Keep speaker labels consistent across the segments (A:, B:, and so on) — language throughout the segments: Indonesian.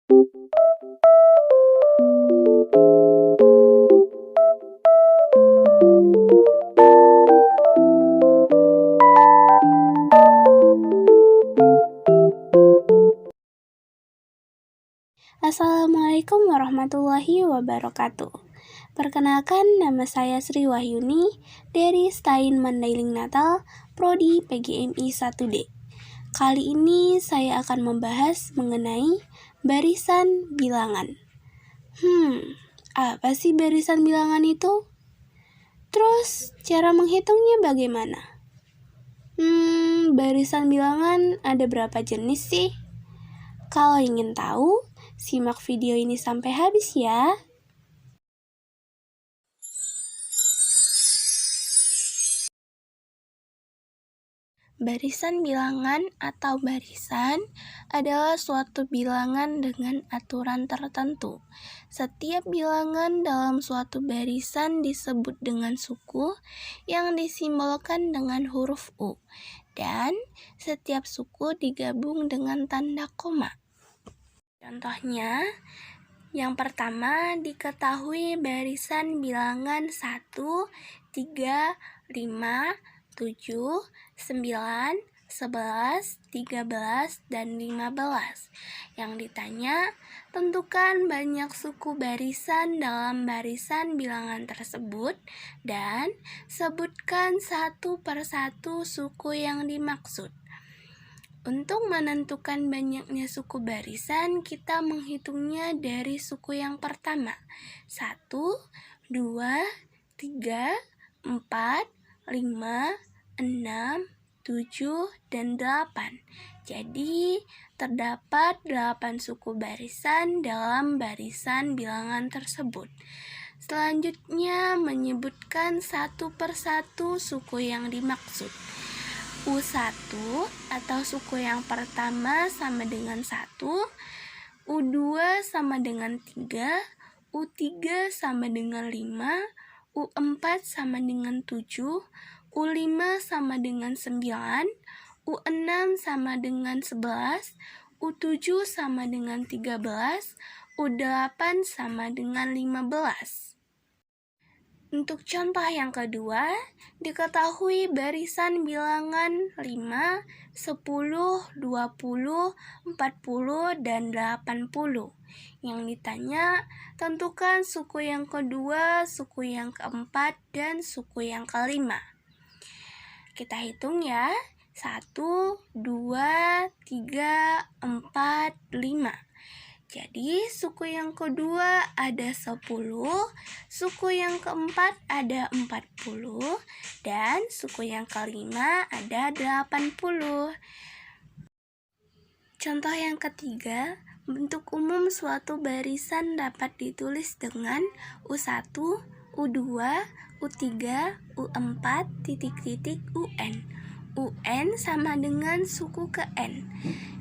A: Assalamualaikum warahmatullahi wabarakatuh. Perkenalkan, nama saya Sri Wahyuni dari Stein Mandailing Natal, Prodi PGMI 1D. Kali ini saya akan membahas mengenai barisan bilangan. Apa sih barisan bilangan itu? Terus, cara menghitungnya bagaimana? Barisan bilangan ada berapa jenis sih? Kalau ingin tahu, simak video ini sampai habis ya. Barisan bilangan atau barisan adalah suatu bilangan dengan aturan tertentu. Setiap bilangan dalam suatu barisan disebut dengan suku yang disimbolkan dengan huruf U, dan setiap suku digabung dengan tanda koma. Contohnya, yang pertama diketahui barisan bilangan 1, 3, 5, 7, 9, 11, 13, dan 15. Yang ditanya, tentukan banyak suku barisan dalam barisan bilangan tersebut dan sebutkan satu persatu suku yang dimaksud. Untuk menentukan banyaknya suku barisan, kita menghitungnya dari suku yang pertama. 1, 2, 3, 4, 5, 6, 7, dan 8. Jadi, terdapat 8 suku barisan dalam barisan bilangan tersebut. Selanjutnya, menyebutkan satu persatu suku yang dimaksud. U1 atau suku yang pertama sama dengan 1, U2 sama dengan 3, U3 sama dengan 5, U4 sama dengan 7, U5 sama dengan 9, U6 sama dengan 11, U7 sama dengan 13, U8 sama dengan 15. Untuk contoh yang kedua, diketahui barisan bilangan 5, 10, 20, 40, dan 80. Yang ditanya, tentukan suku yang kedua, suku yang keempat, dan suku yang kelima. Kita hitung ya, 1, 2, 3, 4, 5. Jadi, suku yang kedua ada 10, suku yang keempat ada 40, dan suku yang kelima ada 80. Contoh yang ketiga, bentuk umum suatu barisan dapat ditulis dengan U1, U2, U3, U4, UN. UN sama dengan suku ke N.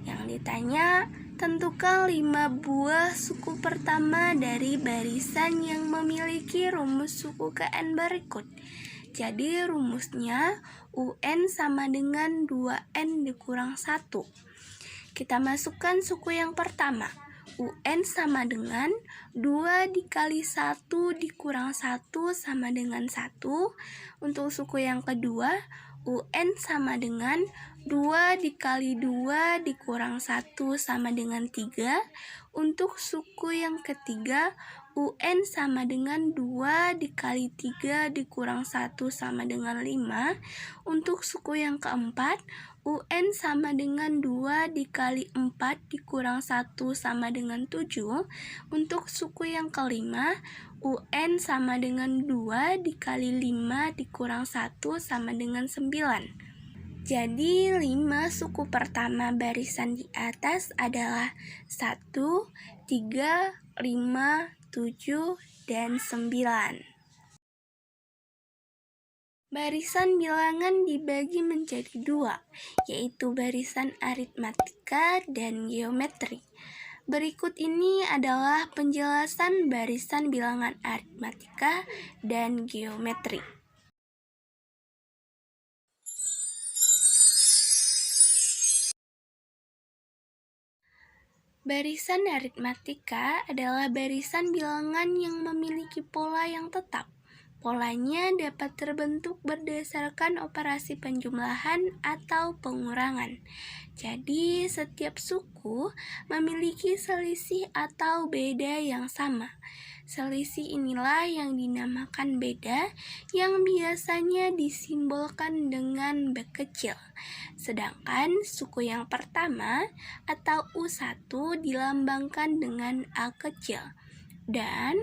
A: Yang ditanya, tentukan 5 buah suku pertama dari barisan yang memiliki rumus suku ke N berikut. Jadi rumusnya UN sama dengan 2N dikurang 1. Kita masukkan suku yang pertama. UN sama dengan 2 dikali 1 dikurang 1 sama dengan 1. Untuk suku yang kedua, UN sama dengan 2 dikali 2 dikurang 1 sama dengan 3. Untuk suku yang ketiga, UN sama dengan 2 dikali 3 dikurang 1 sama dengan 5. Untuk suku yang keempat, UN sama dengan 2 dikali 4 dikurang 1 sama dengan 7. Untuk suku yang kelima, UN sama dengan 2 dikali 5 dikurang 1 sama dengan 9. Jadi 5 suku pertama barisan di atas adalah 1, 3, 5, 7, dan 9. Barisan bilangan dibagi menjadi 2, yaitu barisan aritmatika dan geometri. Berikut ini adalah penjelasan barisan bilangan aritmatika dan geometri. Barisan aritmatika adalah barisan bilangan yang memiliki pola yang tetap. Polanya dapat terbentuk berdasarkan operasi penjumlahan atau pengurangan. Jadi, setiap suku memiliki selisih atau beda yang sama. Selisih inilah yang dinamakan beda, yang biasanya disimbolkan dengan B kecil. Sedangkan suku yang pertama atau U1 dilambangkan dengan A kecil. Dan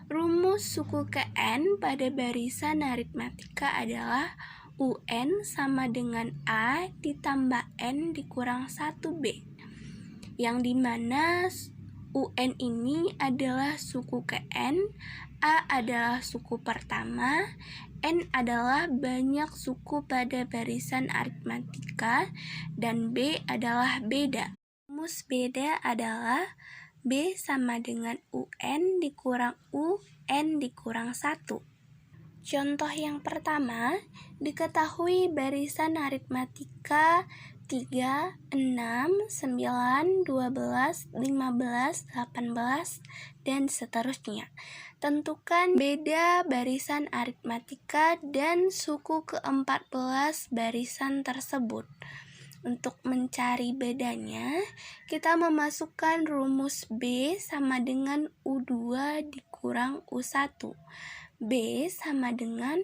A: rumus suku ke N pada barisan aritmatika adalah UN sama dengan A ditambah N dikurang 1B, yang dimana UN ini adalah suku ke N, A adalah suku pertama, N adalah banyak suku pada barisan aritmatika, dan B adalah beda. Rumus beda adalah B sama dengan UN dikurang UN dikurang 1. Contoh yang pertama, diketahui barisan aritmatika 3, 6, 9, 12, 15, 18, dan seterusnya. Tentukan beda barisan aritmatika dan suku ke-14 barisan tersebut. Untuk mencari bedanya, kita memasukkan rumus B sama dengan U2 dikurang U1. B sama dengan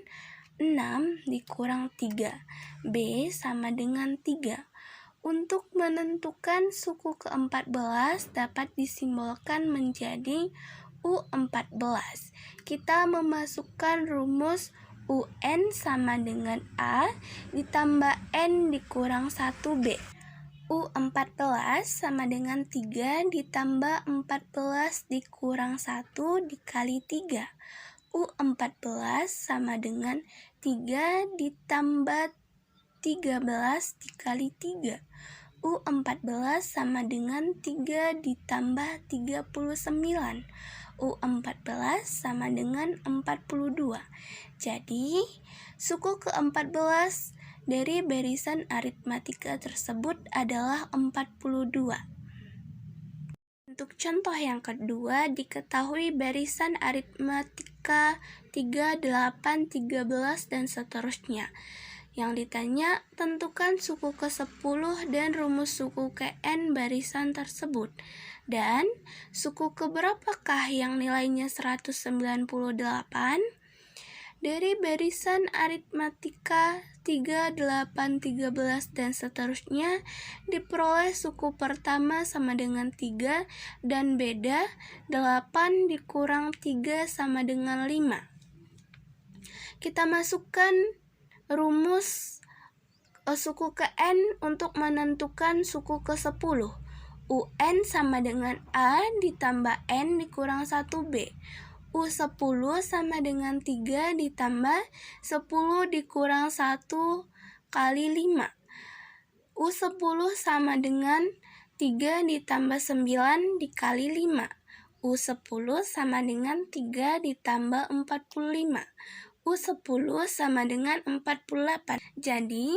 A: 6 dikurang 3. B sama dengan 3. Untuk menentukan suku ke-14 dapat disimbolkan menjadi U14. Kita memasukkan rumus UN sama dengan A ditambah N dikurang 1B. U14 sama dengan 3 ditambah 14 dikurang 1 dikali 3. U14 sama dengan 3 ditambah 13 dikali 3. U14 sama dengan 3 ditambah 39. U14 sama dengan 42. Jadi, suku ke-14 dari barisan aritmatika tersebut adalah 42. Untuk contoh yang kedua, diketahui barisan aritmatika 3, 8, 13, dan seterusnya. Yang ditanya, tentukan suku ke-10 dan rumus suku ke N barisan tersebut. Dan suku keberapakah yang nilainya 198? Dari barisan aritmatika 3, 8, 13, dan seterusnya diperoleh suku pertama sama dengan 3 dan beda 8 dikurang 3 sama dengan 5. Kita masukkan rumus suku ke N untuk menentukan suku ke-10. UN sama dengan A ditambah N dikurang 1B. U10 sama dengan 3 ditambah 10 dikurang 1 kali 5. U10 sama dengan 3 ditambah 9 dikali 5. U10 sama dengan 3 ditambah 45. U10 sama dengan 48. Jadi,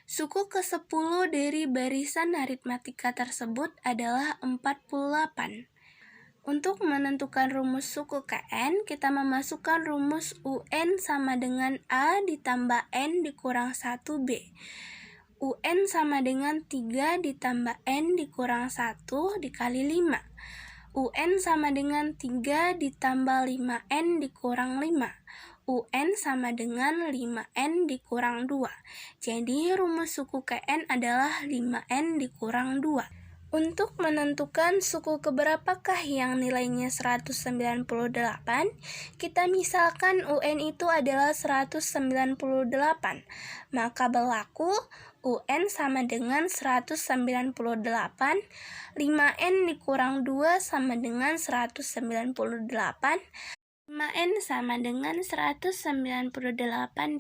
A: suku ke-10 dari barisan aritmatika tersebut adalah 48. Untuk menentukan rumus suku ke N, kita memasukkan rumus UN sama dengan A ditambah N dikurang 1B. UN sama dengan 3 ditambah N dikurang 1 dikali 5. UN sama dengan 3 ditambah 5N dikurang 5. UN sama dengan 5N dikurang 2. Jadi rumus suku ke N adalah 5N dikurang 2. Untuk menentukan suku keberapakah yang nilainya 198, kita misalkan UN itu adalah 198. Maka berlaku UN sama dengan 198, 5N dikurang 2 sama dengan 198, 5N sama dengan 198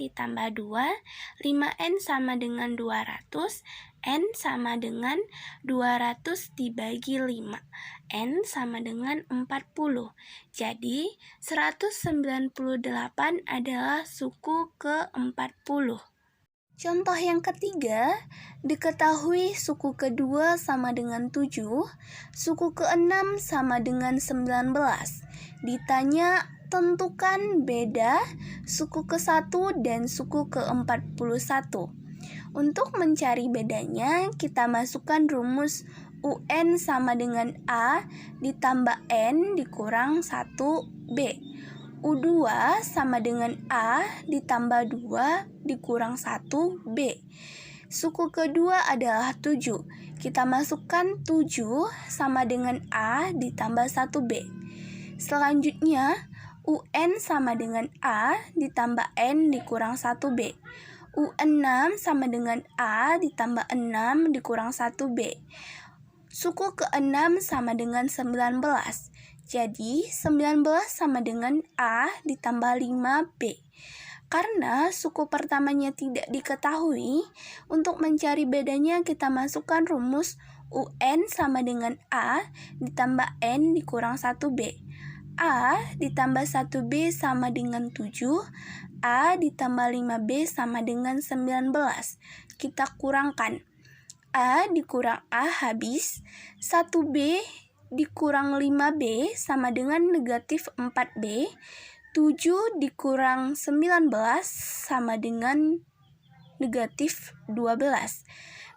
A: ditambah 2, 5N sama dengan 200, N sama dengan 200 dibagi 5, N sama dengan 40. Jadi, 198 adalah suku ke-40. Contoh yang ketiga, diketahui suku kedua sama dengan 7, suku keenam sama dengan 19. Ditanya, tentukan beda suku ke-1 dan suku ke-41. Untuk mencari bedanya, kita masukkan rumus UN sama dengan A ditambah N dikurang 1B. U2 sama dengan A ditambah 2 dikurang 1B. Suku kedua adalah 7. Kita masukkan 7 sama dengan A ditambah 1B. Selanjutnya, UN sama dengan A ditambah N dikurang 1B. U6 sama dengan A ditambah 6 dikurang 1B. Suku ke-6 sama dengan 19. Jadi, 19 sama dengan A ditambah 5B. Karena suku pertamanya tidak diketahui, untuk mencari bedanya kita masukkan rumus UN sama dengan A ditambah N dikurang 1B. A ditambah 1B sama dengan 7, A ditambah 5B sama dengan 19. Kita kurangkan. A dikurang A habis, 1B dikurang 5B sama dengan negatif 4B, 7 dikurang 19 sama dengan negatif 12.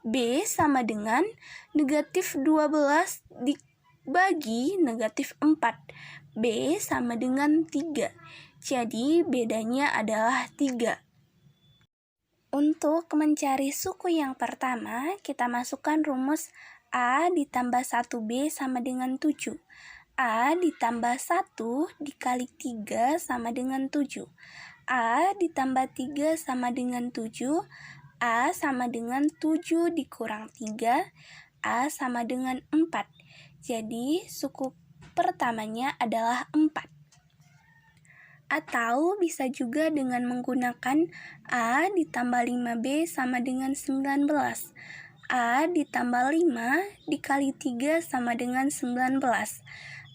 A: B sama dengan negatif 12 dibagi negatif 4. B sama dengan 3. Jadi bedanya adalah 3. Untuk mencari suku yang pertama, kita masukkan rumus A ditambah 1B sama dengan 7. A ditambah 1 dikali 3 sama dengan 7. A ditambah 3 sama dengan 7. A sama dengan 7 dikurang 3. A sama dengan 4. Jadi suku pertamanya adalah 4. Atau bisa juga dengan menggunakan A ditambah 5B sama dengan 19. A ditambah 5 dikali 3 sama dengan 19.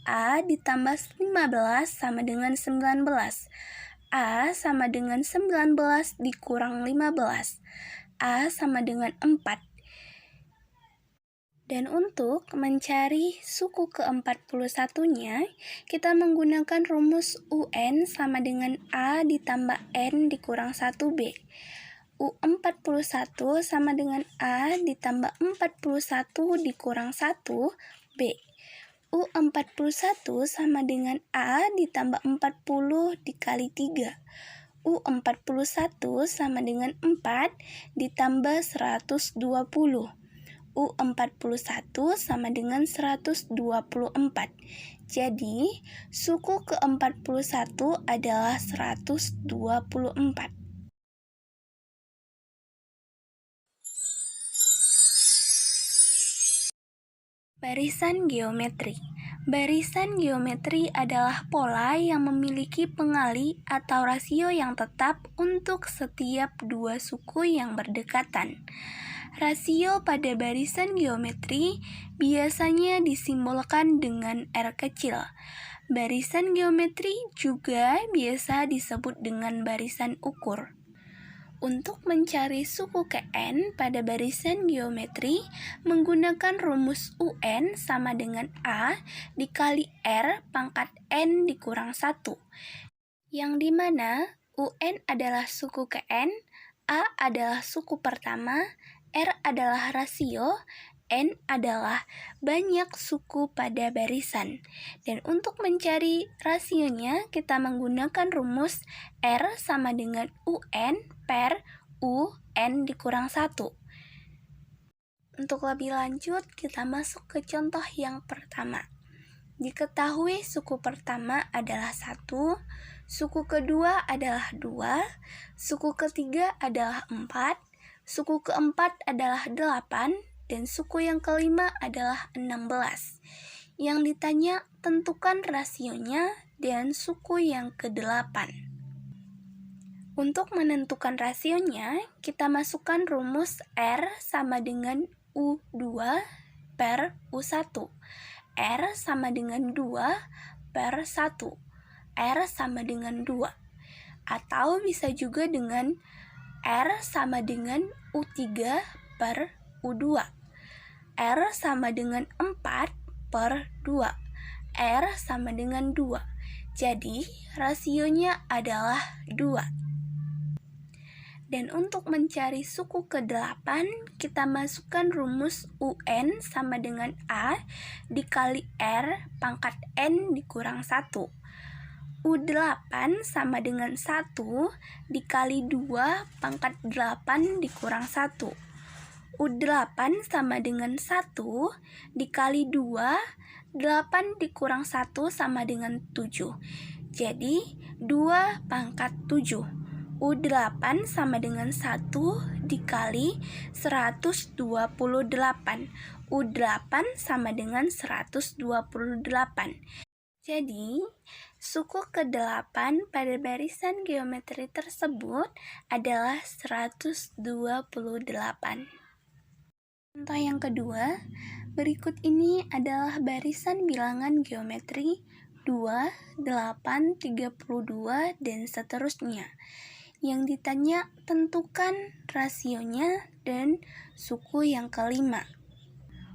A: A ditambah 15 sama dengan 19. A sama dengan 19 dikurang 15. A sama dengan 4. Dan untuk mencari suku ke-41-nya, kita menggunakan rumus UN sama dengan A ditambah N dikurang 1B. U41 sama dengan A ditambah 41 dikurang 1B. U41 sama dengan A ditambah 40 dikali 3. U41 sama dengan 4 ditambah 120. U41 sama dengan 124. Jadi, suku ke-41 adalah 124. Barisan geometri. Barisan geometri adalah pola yang memiliki pengali atau rasio yang tetap untuk setiap dua suku yang berdekatan. Rasio pada barisan geometri biasanya disimbolkan dengan R kecil. Barisan geometri juga biasa disebut dengan barisan ukur. Untuk mencari suku Kn pada barisan geometri, menggunakan rumus UN sama dengan A dikali R pangkat N dikurang 1, yang dimana UN adalah suku Kn, A adalah suku pertama, R adalah rasio, N adalah banyak suku pada barisan. Dan untuk mencari rasionya, kita menggunakan rumus R sama dengan UN per UN dikurang 1. Untuk lebih lanjut, kita masuk ke contoh yang pertama. Diketahui suku pertama adalah 1, suku kedua adalah 2, suku ketiga adalah 4, suku keempat adalah 8, dan suku yang kelima adalah 16. Yang ditanya, tentukan rasionya dan suku yang ke-8. Untuk menentukan rasionya, kita masukkan rumus R sama dengan U2 per U1. R sama dengan 2 per 1. R sama dengan 2. Atau bisa juga dengan R sama dengan U3 per U2. R sama dengan 4 per 2. R sama dengan 2. Jadi, rasionya adalah 2. Dan untuk mencari suku ke-8, kita masukkan rumus UN sama dengan A dikali R pangkat N dikurang 1. U8 sama dengan 1 dikali 2 pangkat 8 dikurang 1. U8 sama dengan 1 dikali 2, 8 dikurang 1 sama dengan 7. Jadi, 2 pangkat 7. U8 sama dengan 1 dikali 128. U8 sama dengan 128. Jadi, suku ke-8 pada barisan geometri tersebut adalah 128. Contoh yang kedua, berikut ini adalah barisan bilangan geometri 2, 8, 32, dan seterusnya. Yang ditanya, tentukan rasionya dan suku yang kelima.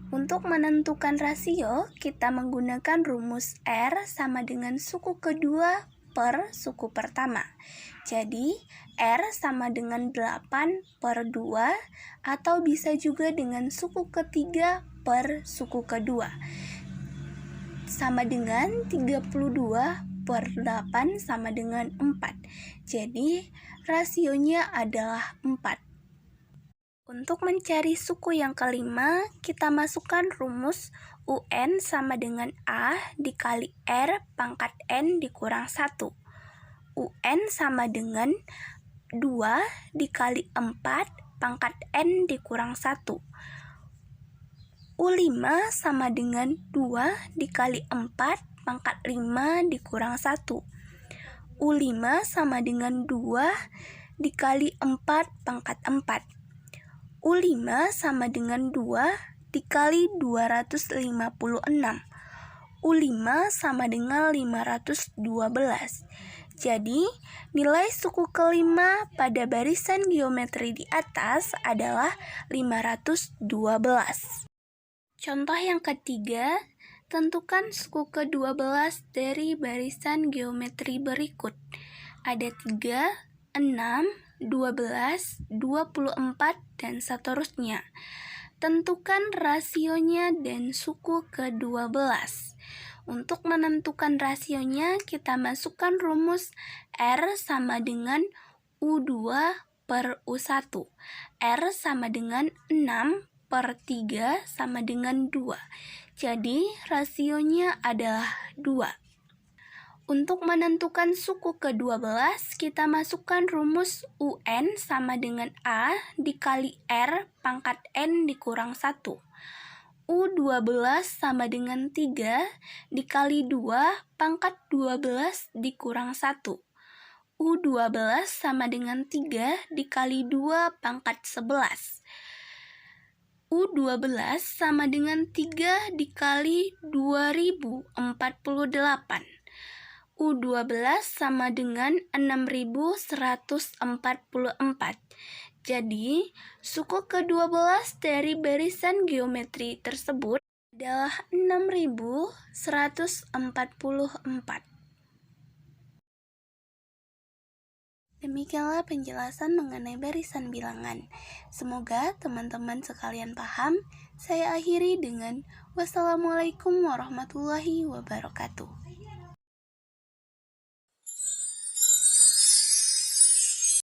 A: Untuk menentukan rasio, kita menggunakan rumus R sama dengan suku kedua per suku pertama. Jadi, R sama dengan 8 per 2, atau bisa juga dengan suku ketiga per suku kedua. Sama dengan 32 per 8 sama dengan 4. Jadi, rasionya adalah 4. Untuk mencari suku yang kelima, kita masukkan rumus UN sama dengan A dikali R pangkat N dikurang 1. UN sama dengan 2 dikali 4 pangkat N dikurang 1. U5 sama dengan 2 dikali 4 pangkat 5 dikurang 1. U5 sama dengan 2 dikali 4 pangkat 4. U5 sama dengan 2 dikali 256. U5 sama dengan 512. Jadi, nilai suku kelima pada barisan geometri di atas adalah 512. Contoh yang ketiga, tentukan suku ke-12 dari barisan geometri berikut. Ada 3, 6, 12, 24, dan seterusnya. Tentukan rasionya dan suku ke-12. Untuk menentukan rasionya, kita masukkan rumus R sama dengan U2 per U1. R sama dengan 6 per 3 sama dengan 2. Jadi, rasionya adalah 2. Untuk menentukan suku ke-12, kita masukkan rumus UN sama dengan A dikali R pangkat N dikurang 1. U12 sama dengan 3 dikali 2 pangkat 12 dikurang 1. U12 sama dengan 3 dikali 2 pangkat 11. U12 sama dengan 3 dikali 2048. U12 sama dengan 6144. Jadi, suku ke-12 dari barisan geometri tersebut adalah 6144. Demikianlah penjelasan mengenai barisan bilangan. Semoga teman-teman sekalian paham. Saya akhiri dengan wassalamualaikum warahmatullahi wabarakatuh.